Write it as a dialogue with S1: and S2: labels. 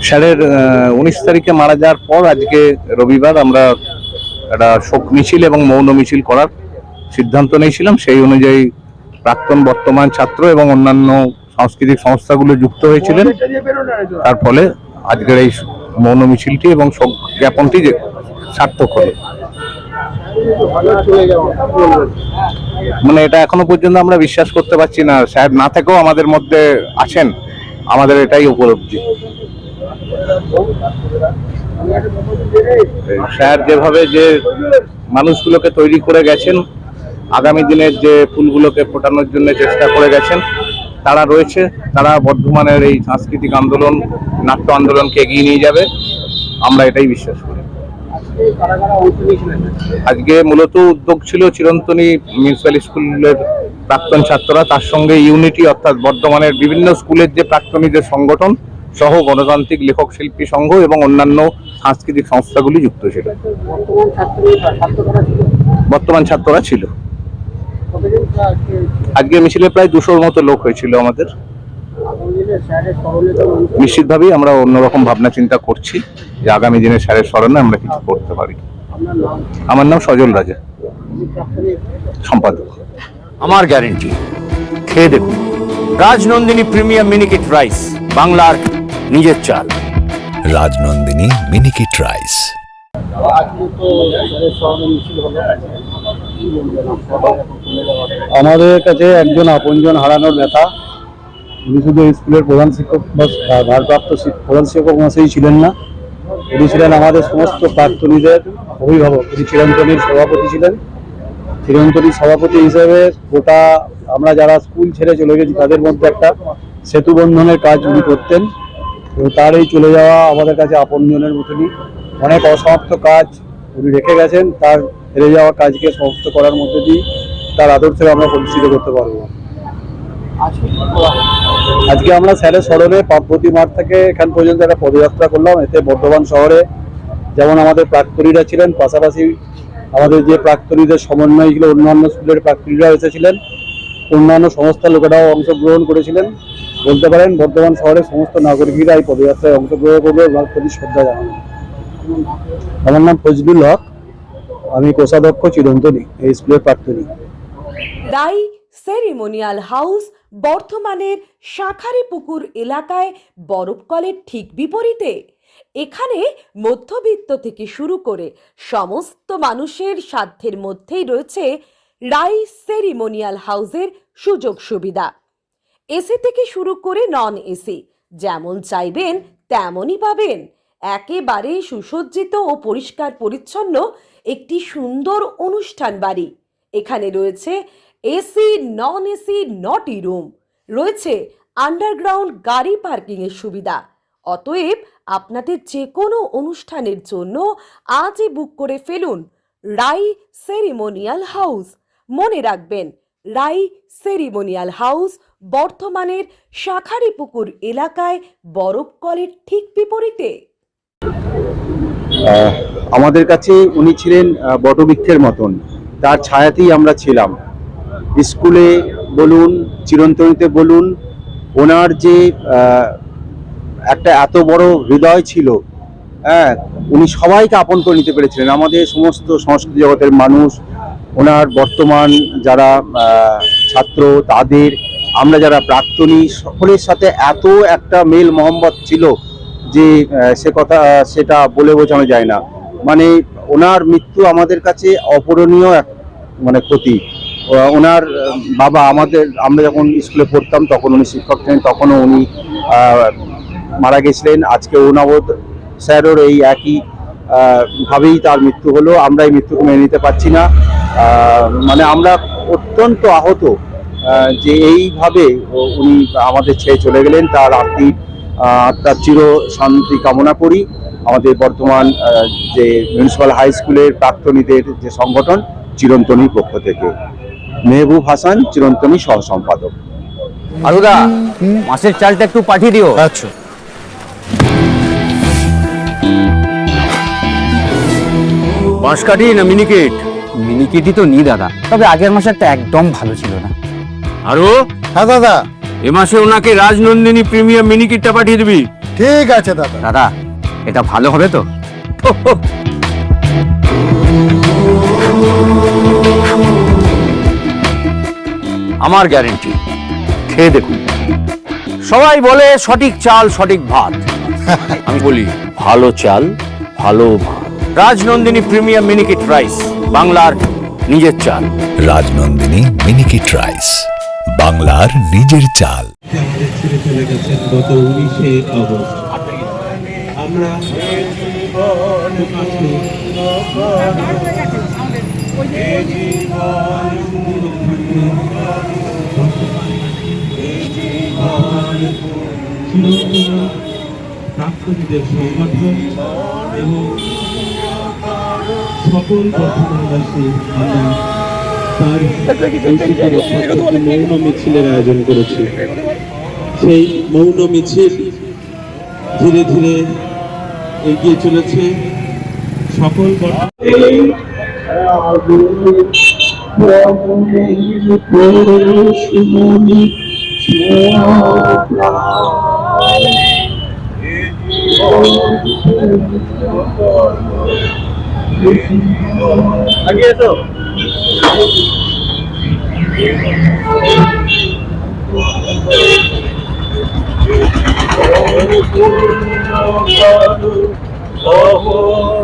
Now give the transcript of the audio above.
S1: স্যারের 19 তারিখে মারা যাওয়ার পর আজকে রবিবার আমরা একটা শোক মিছিল এবং মৌন মিছিল করার সিদ্ধান্ত নিয়েছিলাম। সেই অনুযায়ী প্রাক্তন বর্তমান ছাত্র এবং অন্যান্য সাংস্কৃতিক সংস্থাগুলো যুক্ত হয়েছিলেন। তার ফলে আজকের এই মৌন মিছিলটি এবং শোক জ্ঞাপনটি সার্থক হলো। মানে এটা এখনো পর্যন্ত আমরা বিশ্বাস করতে পারছি না, স্যার না থেকেও আমাদের মধ্যে আছেন, আমাদের এটাই উপলব্ধি। স্যার যেভাবে যে মানুষগুলোকে তৈরি করে গেছেন, আগামী দিনের যে ফুলগুলোকে ফোটানোর জন্য চেষ্টা করে গেছেন, তারা রয়েছে, তারা বর্ধমানের এই সাংস্কৃতিক আন্দোলন, নাট্য আন্দোলনকে এগিয়ে নিয়ে যাবে, আমরা এটাই বিশ্বাস করি। আজকে মূলত উদ্যোগ ছিল চিরন্তনী মিউনিসিপ্যাল স্কুলের প্রাক্তন ছাত্ররা, তার সঙ্গে ইউনিটি অর্থাৎ বর্ধমানের বিভিন্ন স্কুলের যে প্রাক্তনীদের সংগঠন সহ গণতান্ত্রিক লেখক শিল্পী সংঘ এবং অন্যান্য সাংস্কৃতিক সংস্থাগুলি যুক্ত ছিল। বর্তমান ছাত্ররা ছিল। আজকে মিছিলে প্রায় 200-র মতো লোক হয়েছিল আমাদের। নিশ্চিতভাবেই আমরা অন্যরকম ভাবনা চিন্তা করছি যে আগামী দিনে স্যারের স্মরণে আমরা কিছু করতে পারি। আমার নাম সজল রাজা, সম্পাদক।
S2: আমার গ্যারেন্টি, খেয়ে দেখুন রাজনন্দিনী প্রিমিয়াম মিনিকেট রাইস, বাংলার নিজের চাল।
S3: রাজনন্দিনী মিনিকেট রাইস।
S4: আমাদের কাছে একজন আপনজন হারানোর ব্যথা। উনি শুধু স্কুলের প্রধান শিক্ষক বা ভারপ্রাপ্ত প্রধান শিক্ষক মহাশয় ছিলেন না, উনি ছিলেন আমাদের সমস্ত প্রাক্তনীদের অভিভাবক। উনি চিরন্তনীর সভাপতি ছিলেন। চিরন্তনীর সভাপতি হিসেবে গোটা আমরা যারা স্কুল ছেড়ে চলে গেছি তাদের মধ্যে একটা সেতু বন্ধনের কাজ উনি করতেন। তো তার এই চলে যাওয়া আমাদের কাছে আপনজনের মতনই। অনেক অসমাপ্ত কাজ উনি রেখে গেছেন, তার হেরে যাওয়া কাজকে সমাপ্ত করার মধ্যে দিয়ে তার আদর্শে আমরা প্রতিষ্ঠিত করতে পারবো। আজকে আমরা স্যারের স্মরণে পার্বতী মাঠ থেকে এখান পর্যন্ত একটা পদযাত্রা করলাম। এতে বর্ধমান শহরে যেমন আমাদের প্রাক্তনীরা ছিলেন, পাশাপাশি আমাদের যে প্রাক্তনীদের সমন্বয় ছিল, অন্যান্য স্কুলের প্রাক্তনীরাও এসেছিলেন, অন্যান্য সংস্থার লোকেরাও অংশগ্রহণ করেছিলেন। বলতে পারেন বর্ধমান শহরের সমস্ত নাগরিকরা এই পদযাত্রায় অংশগ্রহণ করবে, ওনার প্রতি শ্রদ্ধা জানানো। আমার নাম ফজলুল হক, আমি কোষাধ্যক্ষ চিরন্তনী, এই স্কুলের প্রাক্তনী।
S5: রাই সেরিমোনিয়াল হাউস বর্ধমানের শাঁখারীপুকুর এলাকায় বরফকলের ঠিক বিপরীতে। এখানে মধ্যবিত্ত থেকে শুরু করে সমস্ত মানুষের সাধ্যের মধ্যেই রয়েছে রাই সেরিমোনিয়াল হাউসের সুযোগ সুবিধা। এসি থেকে শুরু করে নন এসি, যেমন চাইবেন তেমনই পাবেন। একেবারে সুসজ্জিত ও পরিষ্কার পরিচ্ছন্ন একটি সুন্দর অনুষ্ঠান বাড়ি। এখানে রয়েছে এসি, নন এসি, নটি রুম, রয়েছে আন্ডারগ্রাউন্ড গাড়ি পার্কিংয়ের সুবিধা। অতএব আপনাদের যে কোনো অনুষ্ঠানের জন্য আজই বুক করে ফেলুন রাই সেরিমোনিয়াল হাউস। মনে রাখবেন, রাই সেরিমোনিয়াল হাউস বর্ধমানের শাঁখারীপুকুর এলাকায় বরফকলের ঠিক বিপরীতে।
S4: আমাদের কাছে উনি ছিলেন বটবৃক্ষের মতন, তার ছায়াতেই আমরা ছিলাম। স্কুলে বলুন, চিরন্তনীতে বলুন, ওনার যে একটা এত বড় হৃদয় ছিল, উনি সবাইকে আপন করে নিতে পেরেছিলেন। আমাদের সমস্ত সংস্কৃতি জগতের মানুষ, ওনার বর্তমান যারা ছাত্র, তাদের, আমরা যারা প্রাক্তনী, সকলের সাথে এত একটা মেল মহব্বত ছিল যে সেটা বলে বোঝানো যায় না। মানে ওনার মৃত্যু আমাদের কাছে অপূরণীয় এক ক্ষতি। ওনার বাবা আমরা যখন স্কুলে পড়তাম তখন উনি শিক্ষক ছিলেন, তখনও উনি মারা গেছিলেন। আজকে অনাবদ স্যারের এই একই ভাবেই তার মৃত্যু হলো। আমরা এই মৃত্যুকে মেনে নিতে পারছি না। আমরা অত্যন্ত আহত যে এইভাবে উনি আমাদের ছেড়ে চলে গেলেন। তার আত্মার চির শান্তি কামনা করি। আমাদের বর্তমান যে মিউনিসিপ্যাল হাই স্কুলের প্রাক্তনীদের যে সংগঠন চিরন্তনীর পক্ষ থেকে। মেহবুব হাসান, চিরন্তনী সহ সম্পাদক।
S2: আরুদা, মাছের চালটা একটু পাঠিয়ে দিও।
S3: আচ্ছা।
S2: বাঁশকাঠি না মিনিকেট?
S6: মিনিকেটই তো নি দাদা, তবে আগের মাসেরটা একদম ভালো ছিল না।
S2: আরো?
S3: হ্যাঁ দাদা,
S2: এ মাসে ওনাকে রাজনন্দিনী প্রিমিয়াম মিনিকিটটা পাঠিয়ে দিবি।
S6: ঠিক আছে দাদা।
S2: দাদা এটা ভালো হবে তো? আমার গ্যারেন্টি, খেয়ে দেখুন। সবাই বলে সঠিক চাল সঠিক ভাত, আমি বলি ভালো চাল ভালো ভাত। রাজনন্দিনী প্রিমিয়াম মিনিকিট রাইস, বাংলার নিজের চাল।
S3: রাজনন্দিনী মিনিকিট রাইস, বাংলার নিজের চাল।
S7: আমাদের ছেড়ে চলে গেছেন গত 19শে আগস্ট। আমরা প্রাক্তনীদের সংগঠন এবং সকল বর্তমানবাসী আমরা তার মৌন মিছিলের আয়োজন করেছি। সেই মৌন মিছিল ধীরে ধীরে এগিয়ে চলেছে। সকল
S8: Oh